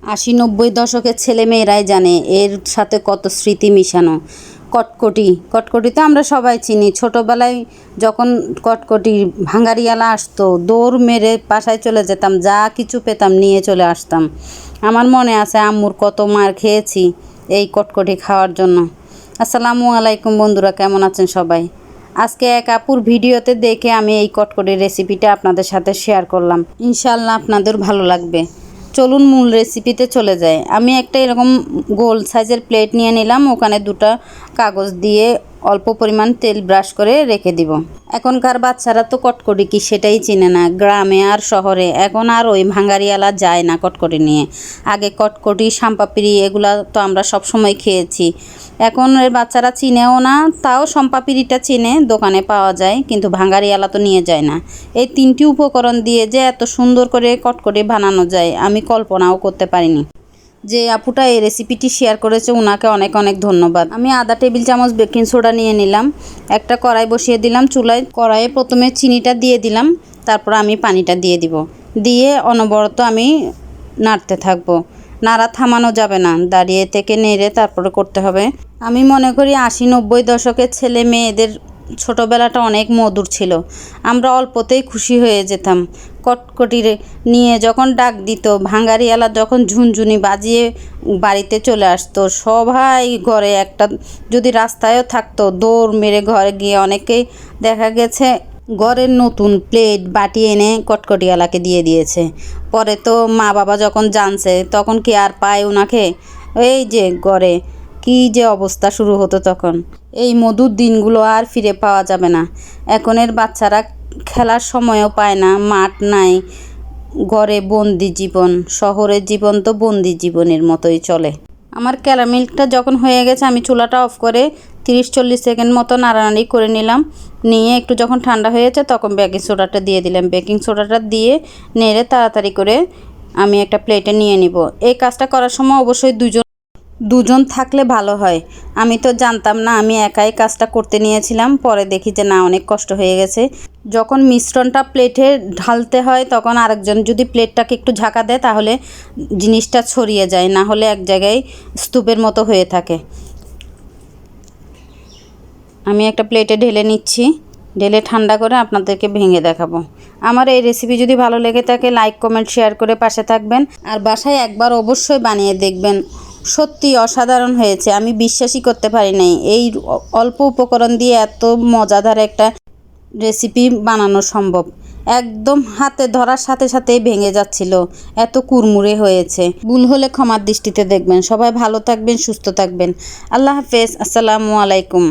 80-90 দশকের ছেলেমেয়েরাই জানে এর সাথে কত স্মৃতি মিশানো। কটকটি, কটকটি তো আমরা সবাই চিনি। ছোটোবেলায় যখন কটকটি ভাঙ্গারিয়ালা আসতো, দৌড় মেরে বাসায় চলে যেতাম, যা কিছু পেতাম নিয়ে চলে আসতাম। আমার মনে আছে আম্মুর কত মার খেয়েছি এই কটকটি খাওয়ার জন্য। আসসালামু আলাইকুম বন্ধুরা, কেমন আছেন সবাই? আজকে এক আপুর ভিডিওতে দেখে আমি এই কটকটির রেসিপিটা আপনাদের সাথে শেয়ার করলাম। ইনশাআল্লাহ আপনাদের ভালো লাগবে। চলুন মূল রেসিপিতে চলে যাই। আমি একটা এরকম গোল সাইজের প্লেট নিয়ে নিলাম, ওখানে দুটো কাগজ দিয়ে অল্প পরিমাণ তেল ব্রাশ করে রেখে দিব। এখনকার বাচ্চারা তো কটকটি কি সেটাই চিনে না, গ্রামে আর শহরে এখন আর ওই ভাঙ্গারিয়ালা যায় না কটকটি নিয়ে। আগে কটকটি, শামপাপড়ি এগুলা তো আমরা সব সময় খেয়েছি। এখন এর বাচ্চারা চিনেও না, তাও সম্পাপিড়িটা চিনে, দোকানে পাওয়া যায়, কিন্তু ভাঙ্গারিয়ালা তো নিয়ে যায় না। এই 3টি উপকরণ দিয়ে যে এত সুন্দর করে কটকটি বানানো যায় আমি কল্পনাও করতে পারিনি। যে আপুটা এই রেসিপিটি শেয়ার করেছে ওনাকে অনেক অনেক ধন্যবাদ। আমি আধা টেবিল চামচ বেকিং সোডা নিয়ে নিলাম, একটা কড়াই বসিয়ে দিলাম চুলায়। কড়াইয়ে প্রথমে চিনিটা দিয়ে দিলাম, তারপর আমি পানিটা দিয়ে দিব। দিয়ে অনবরত আমি নাড়তে থাকবো। নাড়া থামানো যাবে না, দাঁড়িয়ে থেকে নেড়ে তারপরে করতে হবে। আমি মনে করি 80-90 দশকের ছেলে মেয়েদের ছোটোবেলাটা অনেক মধুর ছিল। আমরা অল্পতেই খুশি হয়ে যেতাম। কটকটি নিয়ে যখন ডাক দিত, ভাঙ্গারিয়ালা যখন ঝুনঝুনি বাজিয়ে বাড়িতে চলে আসতো, সবাই ঘরে একটা যদি রাস্তায়ও থাকতো দৌড় মেরে ঘরে গিয়ে অনেকেই দেখা গেছে ঘরের নতুন প্লেট বাটি এনে কটকটিওয়ালাকে দিয়ে দিয়েছে। পরে তো মা বাবা যখন জানছে তখন কি আর পায় ওনাকে? এই যে ঘরে কী যে অবস্থা শুরু হতো তখন। এই মধুর দিনগুলো আর ফিরে পাওয়া যাবে না। এখনের বাচ্চারা খেলার সময়ও পায় না, মাঠ নাই, ঘরে বন্দি জীবন। শহরের জীবন তো বন্দি জীবনের মতোই চলে। আমার ক্যারামেলটা যখন হয়ে গেছে আমি চুলাটা অফ করে 30-40 সেকেন্ড মতো নাড়ানাড়ি করে নিলাম। নিয়ে একটু যখন ঠান্ডা হয়েছে তখন বেকিং সোডাটা দিয়ে দিলাম। বেকিং সোডাটা দিয়ে নেড়ে তাড়াতাড়ি করে আমি একটা প্লেটে নিয়ে নিব। এই কাজটা করার সময় অবশ্যই দুজন থাকলে ভালো হয়। আমি তো জানতাম না, আমি একাই কাজটা করতে নিয়েছিলাম। পরে দেখি যে না, অনেক কষ্ট হয়ে গেছে। যখন মিশ্রণটা প্লেটে ঢালতে হয় তখন আরেকজন যদি প্লেটটাকে একটু ঝাঁকা দেয় তাহলে জিনিসটা ছড়িয়ে যায়, না হলে এক জায়গায় স্তূপের মতো হয়ে থাকে। আমি একটা প্লেটে ঢেলে নিচ্ছি, ঢেলে ঠান্ডা করে আপনাদেরকে ভেঙে দেখাবো। আমার এই রেসিপি যদি ভালো লেগে থাকে লাইক কমেন্ট শেয়ার করে পাশে থাকবেন, আর বাসায় একবার অবশ্যই বানিয়ে দেখবেন। সত্যি অসাধারণ হয়েছে, আমি বিশ্বাসই করতে পারি নাই এই অল্প উপকরণ দিয়ে এত মজাদার একটা রেসিপি বানানো সম্ভব। একদম হাতে ধরার সাথে সাথেই ভেঙে যাচ্ছিল, এত কুরমুরে হয়েছে। ভুল হলে ক্ষমার দৃষ্টিতে দেখবেন। সবাই ভালো থাকবেন, সুস্থ থাকবেন। আল্লাহ হাফেজ, আসসালামু আলাইকুম।